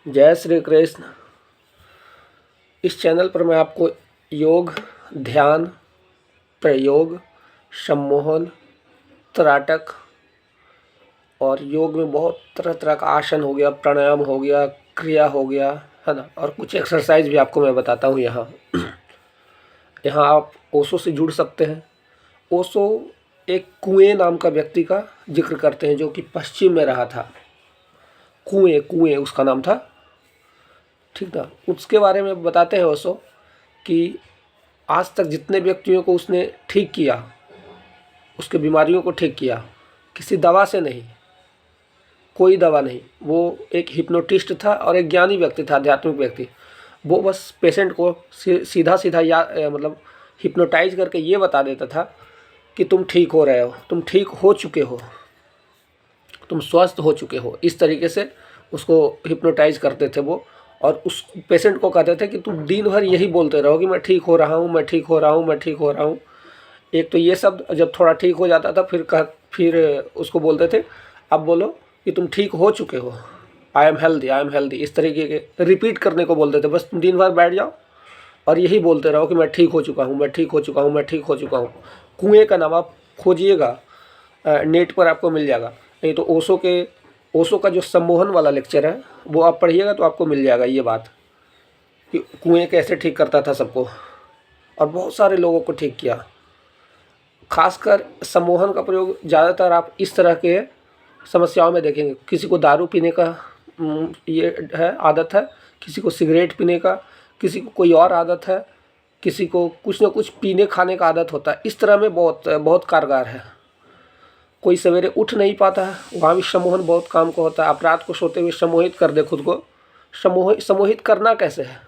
जय श्री कृष्ण। इस चैनल पर मैं आपको योग, ध्यान, प्रयोग, सम्मोहन, त्राटक और योग में बहुत तरह तरह का आसन हो गया, प्राणायाम हो गया, क्रिया हो गया, है ना, और कुछ एक्सरसाइज भी आपको मैं बताता हूँ। यहाँ आप ओशो से जुड़ सकते हैं। ओशो एक कुएं नाम का व्यक्ति का जिक्र करते हैं जो कि पश्चिम में रहा था। कुएं कुएं उसका नाम था, ठीक ना। उसके बारे में बताते हैं ओशो कि आज तक जितने व्यक्तियों को उसने ठीक किया, उसके बीमारियों को ठीक किया, किसी दवा से नहीं, कोई दवा नहीं। वो एक हिप्नोटिस्ट था और एक ज्ञानी व्यक्ति था, आध्यात्मिक व्यक्ति। वो बस पेशेंट को सीधा सीधा या मतलब हिप्नोटाइज करके ये बता देता था कि तुम ठीक हो रहे हो, तुम ठीक हो चुके हो, तुम स्वस्थ हो चुके हो। इस तरीके से उसको हिप्नोटाइज करते थे वो, और उस पेशेंट को कहते थे कि तुम दिन भर यही बोलते रहो कि मैं ठीक हो रहा हूँ, मैं ठीक हो रहा हूँ, मैं ठीक हो रहा हूँ। एक तो ये शब्द जब थोड़ा ठीक हो जाता था फिर उसको बोलते थे अब बोलो कि तुम ठीक हो चुके हो, I am healthy, I am healthy. इस तरीके के रिपीट करने को बोलते थे। बस तुम दिन भर बैठ जाओ और यही बोलते रहो कि मैं ठीक हो चुका हूँ, मैं ठीक हो चुका हूँ, मैं ठीक हो चुका हूँ। कुएं का नाम आप खोजिएगा, नेट पर आपको मिल जाएगा। नहीं तो ओशो का जो सम्मोहन वाला लेक्चर है वो आप पढ़िएगा तो आपको मिल जाएगा ये बात कि कुएं कैसे ठीक करता था सबको, और बहुत सारे लोगों को ठीक किया। खासकर सम्मोहन का प्रयोग ज़्यादातर आप इस तरह के समस्याओं में देखेंगे। किसी को दारू पीने का ये है आदत है, किसी को सिगरेट पीने का, किसी को कोई और आदत है, किसी को कुछ ना कुछ पीने खाने का आदत होता है। इस तरह में बहुत बहुत कारगर है। कोई सवेरे उठ नहीं पाता है, वहाँ भी सम्मोहन बहुत काम का होता है। आप रात को सोते हुए सम्मोहित कर दे खुद को। सम्मोहित करना कैसे है?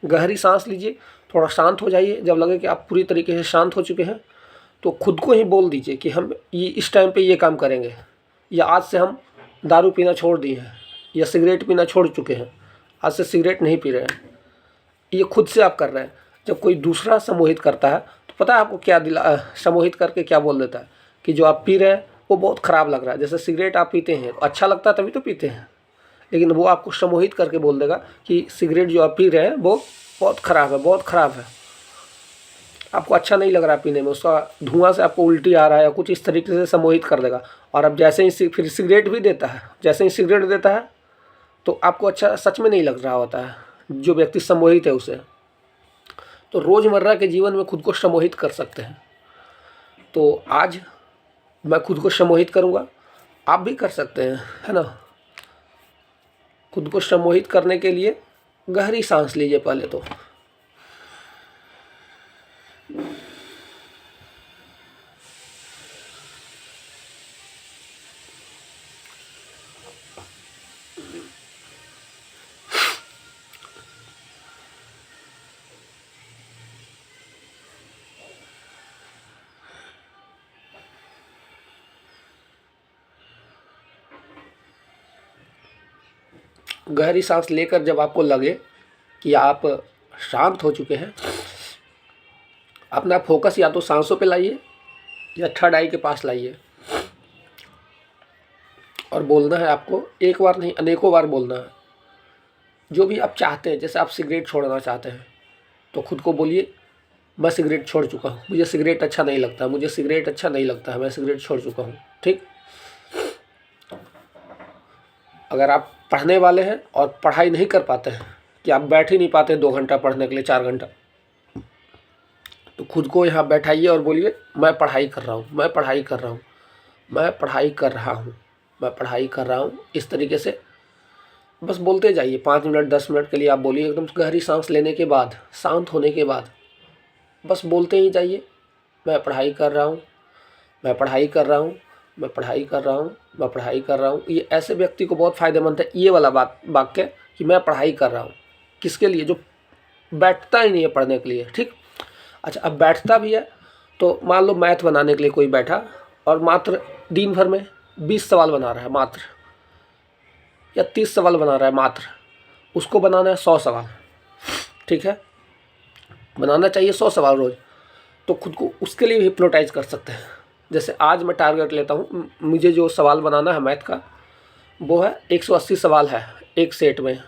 गहरी सांस लीजिए, थोड़ा शांत हो जाइए। जब लगे कि आप पूरी तरीके से शांत हो चुके हैं तो खुद को ही बोल दीजिए कि हम ये इस टाइम पे ये काम करेंगे, या आज से हम दारू पीना छोड़ दिए हैं, या सिगरेट पीना छोड़ चुके हैं, आज से सिगरेट नहीं पी रहे हैं। ये खुद से आप कर रहे हैं। जब कोई दूसरा सम्मोहित करता है तो पता है आपको क्या सम्मोहित करके क्या बोल देता है कि जो आप पी रहे हैं वो बहुत ख़राब लग रहा है। जैसे सिगरेट आप पीते हैं तो अच्छा लगता है तभी तो पीते हैं, लेकिन वो आपको सम्मोहित करके बोल देगा कि सिगरेट जो आप पी रहे हैं वो बहुत ख़राब है, बहुत ख़राब है, आपको अच्छा नहीं लग रहा है पीने में, उसका धुआं से आपको उल्टी आ रहा है, या कुछ इस तरीके से सम्मोहित कर देगा। और अब जैसे ही फिर सिगरेट भी देता है, जैसे ही सिगरेट देता है तो आपको अच्छा सच में नहीं लग रहा होता है, जो व्यक्ति सम्मोहित है उसे। तो रोज़मर्रा के जीवन में खुद को सम्मोहित कर सकते हैं। तो आज मैं खुद को सम्मोहित करूँगा, आप भी कर सकते हैं, है ना। खुद को सम्मोहित करने के लिए गहरी सांस लीजिए पहले तो। गहरी सांस लेकर जब आपको लगे कि आप शांत हो चुके हैं, अपना फोकस या तो सांसों पे लाइए या थर्ड आई के पास लाइए, और बोलना है आपको, एक बार नहीं अनेकों बार बोलना है जो भी आप चाहते हैं। जैसे आप सिगरेट छोड़ना चाहते हैं तो खुद को बोलिए मैं सिगरेट छोड़ चुका हूँ, मुझे सिगरेट अच्छा नहीं लगता, मुझे सिगरेट अच्छा नहीं लगता है, मैं सिगरेट छोड़ चुका हूँ। ठीक। अगर आप पढ़ने वाले हैं और पढ़ाई नहीं कर पाते हैं, कि आप बैठ ही नहीं पाते 2 घंटा पढ़ने के लिए, 4 घंटा, तो खुद को यहाँ बैठाइए और बोलिए मैं पढ़ाई कर रहा हूँ, मैं पढ़ाई कर रहा हूँ, मैं पढ़ाई कर रहा हूँ, मैं पढ़ाई कर रहा हूँ। इस तरीके से बस बोलते जाइए 5 मिनट 10 मिनट के लिए आप बोलिए। एकदम गहरी सांस लेने के बाद, शांत होने के बाद बस बोलते ही जाइए मैं पढ़ाई कर रहा हूँ, मैं पढ़ाई कर रहा हूँ, मैं पढ़ाई कर रहा हूँ, मैं पढ़ाई कर रहा हूँ। ये ऐसे व्यक्ति को बहुत फ़ायदेमंद है ये वाला वाक्य कि मैं पढ़ाई कर रहा हूँ। किसके लिए? जो बैठता ही नहीं है पढ़ने के लिए। ठीक। अच्छा, अब बैठता भी है तो मान लो मैथ बनाने के लिए कोई बैठा और मात्र दिन भर में 20 सवाल बना रहा है मात्र, या 30 सवाल बना रहा है मात्र, उसको बनाना है 100 सवाल। ठीक है, बनाना चाहिए 100 सवाल रोज़। तो खुद को उसके लिए भी हिप्नोटाइज कर सकते हैं। जैसे आज मैं टारगेट लेता हूँ, मुझे जो सवाल बनाना है मैथ का वो है 180 सवाल है एक सेट में,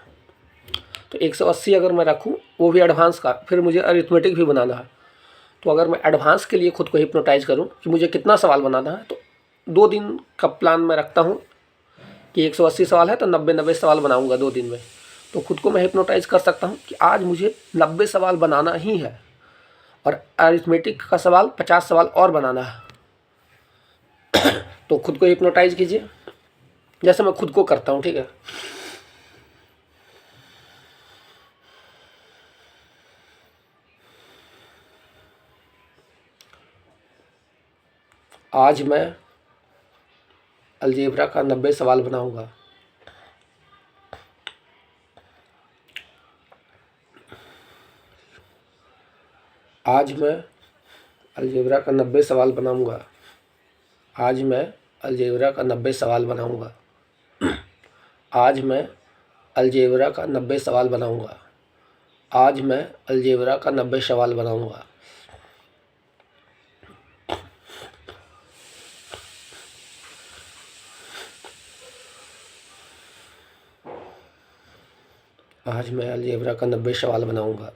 तो 180 अगर मैं रखूँ, वो भी एडवांस का, फिर मुझे अरिथमेटिक भी बनाना है। तो अगर मैं एडवांस के लिए खुद को हिप्नोटाइज करूँ कि मुझे कितना सवाल बनाना है, तो 2 दिन का प्लान मैं रखता हूँ कि 180 सवाल है तो 90 सवाल बनाऊँगा 2 दिन में। तो खुद को मैं हिप्नोटाइज कर सकता हूँ कि आज मुझे 90 सवाल बनाना ही है और अरिथमेटिक का सवाल 50 सवाल और बनाना है। तो खुद को हिप्नोटाइज कीजिए जैसे मैं खुद को करता हूँ, ठीक है। आज मैं अलजेब्रा का 90 सवाल बनाऊंगा। आज मैं अलजेब्रा का 90 सवाल बनाऊंगा। आज मैं अलजेब्रा का 90 सवाल बनाऊंगा। आज मैं अलजेब्रा का 90 सवाल बनाऊंगा। आज मैं अलजेब्रा का 90 सवाल बनाऊंगा। आज मैं अलजेब्रा का 90 सवाल बनाऊंगा।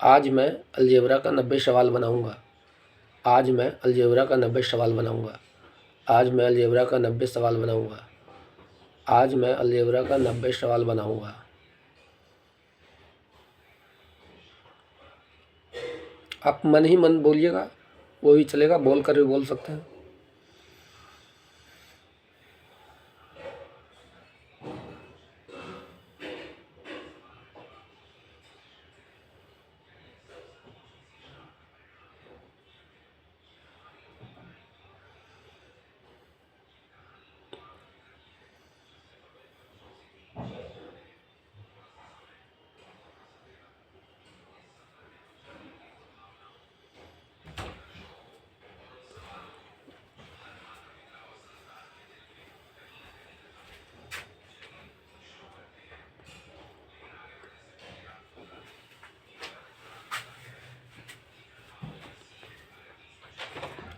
आज मैं अलजेब्रा का 90 सवाल बनाऊंगा। आज मैं अलजेब्रा का 90 सवाल बनाऊंगा। आज मैं अलजेब्रा का 90 सवाल बनाऊंगा। आज मैं अलजेब्रा का 90 सवाल बनाऊंगा। आप मन ही मन बोलिएगा, वो भी चलेगा, बोल कर भी बोल सकते हैं।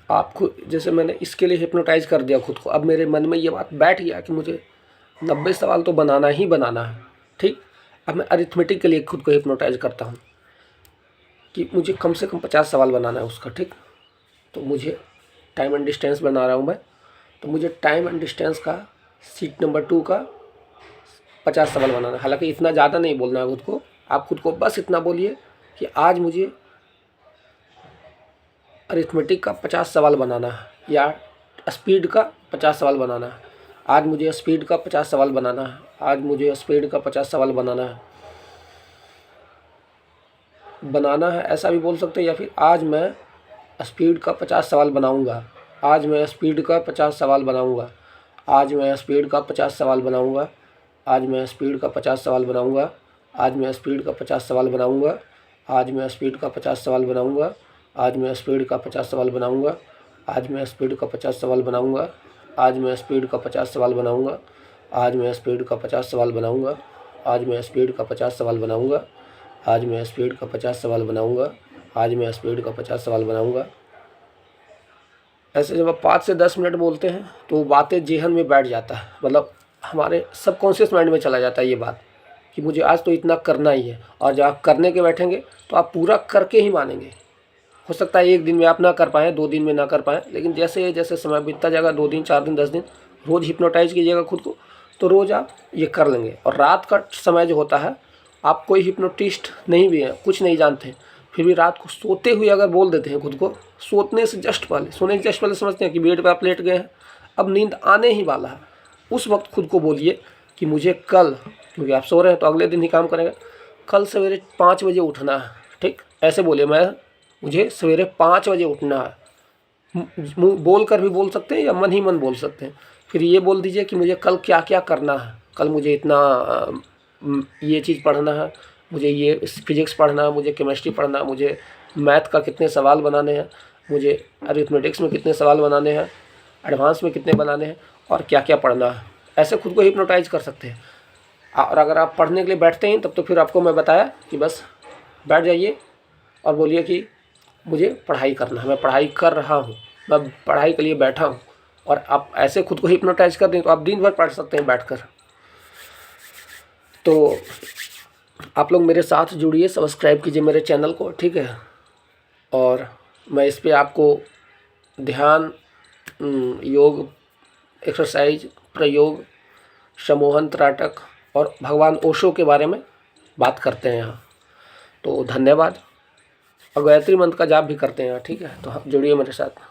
आपको जैसे मैंने इसके लिए हिप्नोटाइज कर दिया खुद को, अब मेरे मन में ये बात बैठ गया कि मुझे 90 सवाल तो बनाना ही बनाना है, ठीक। अब मैं अरिथमेटिक के लिए खुद को हिप्नोटाइज करता हूँ कि मुझे कम से कम 50 सवाल बनाना है उसका, ठीक। तो मुझे टाइम एंड डिस्टेंस बना रहा हूँ मैं, तो मुझे टाइम एंड डिस्टेंस का सीट नंबर 2 का 50 सवाल बनाना है। हालांकि इतना ज़्यादा नहीं बोलना है खुद को, आप खुद को बस इतना बोलिए कि आज मुझे अरिथमेटिक का 50 सवाल बनाना है, या स्पीड का 50 सवाल बनाना है। आज मुझे स्पीड का 50 सवाल बनाना है। आज मुझे स्पीड का 50 सवाल बनाना है, ऐसा भी बोल सकते हैं। या फिर आज मैं स्पीड का 50 सवाल बनाऊंगा। आज मैं स्पीड का 50 सवाल बनाऊंगा। आज मैं स्पीड का 50 सवाल बनाऊंगा। आज मैं स्पीड का 50 सवाल बनाऊंगा। आज मैं स्पीड का 50 सवाल बनाऊंगा। आज मैं स्पीड का 50 सवाल बनाऊंगा। आज मैं स्पीड का 50 सवाल बनाऊंगा। आज मैं स्पीड का 50 सवाल बनाऊंगा। आज मैं स्पीड का 50 सवाल बनाऊंगा। आज मैं स्पीड का 50 सवाल बनाऊंगा। आज मैं स्पीड का 50 सवाल बनाऊंगा। आज मैं स्पीड का 50 सवाल बनाऊंगा। आज मैं स्पीड का 50 सवाल बनाऊंगा। ऐसे जब आप 5 से 10 मिनट बोलते हैं तो वो बातें जेहन में बैठ जाता है, मतलब हमारे सबकॉन्शियस माइंड में चला जाता है ये बात कि मुझे आज तो इतना करना ही है। और जब आप करने के बैठेंगे तो आप पूरा करके ही मानेंगे। हो सकता है 1 दिन में आप ना कर पाएँ, 2 दिन में ना कर पाएँ, लेकिन जैसे जैसे समय बीतता जाएगा, 2 दिन, 4 दिन, 10 दिन, रोज़ हिप्नोटाइज कीजिएगा खुद को, तो रोज़ आप ये कर लेंगे। और रात का समय जो होता है, आप कोई हिप्नोटिस्ट नहीं भी हैं, कुछ नहीं जानते, फिर भी रात को सोते हुए अगर बोल देते हैं खुद को, सोने से जस्ट पहले समझते हैं कि बेड पे आप लेट गए हैं, अब नींद आने ही वाला है, उस वक्त खुद को बोलिए कि मुझे कल, क्योंकि आप सो रहे हैं तो अगले दिन ही काम करेंगे, कल सवेरे 5 बजे उठना है, ठीक। ऐसे बोलिए, मुझे सवेरे 5 बजे उठना है। मुँह बोल कर भी बोल सकते हैं या मन ही मन बोल सकते हैं। फिर ये बोल दीजिए कि मुझे कल क्या क्या करना है। कल मुझे इतना ये चीज़ पढ़ना है, मुझे ये फिजिक्स पढ़ना है, मुझे केमिस्ट्री पढ़ना है, मुझे मैथ का कितने सवाल बनाने हैं, मुझे अरिथमेटिक्स में कितने सवाल बनाने हैं, एडवांस में कितने बनाने हैं, और क्या क्या पढ़ना है। ऐसे खुद को हिप्नोटाइज कर सकते हैं। और अगर आप पढ़ने के लिए बैठते हैं तब तो फिर आपको मैं बताया कि बस बैठ जाइए और बोलिए कि मुझे पढ़ाई करना है, मैं पढ़ाई कर रहा हूँ, मैं पढ़ाई के लिए बैठा हूँ। और आप ऐसे खुद को हिप्नोटाइज कर दें तो आप दिन भर पढ़ सकते हैं बैठकर। तो आप लोग मेरे साथ जुड़िए, सब्सक्राइब कीजिए मेरे चैनल को, ठीक है। और मैं इस पे आपको ध्यान, योग, एक्सरसाइज, प्रयोग, सम्मोहन, त्राटक और भगवान ओशो के बारे में बात करते हैं यहाँ। तो धन्यवाद। और गायत्री मंत्र का जाप भी करते हैं यहाँ, ठीक है। तो जुड़िए मेरे साथ।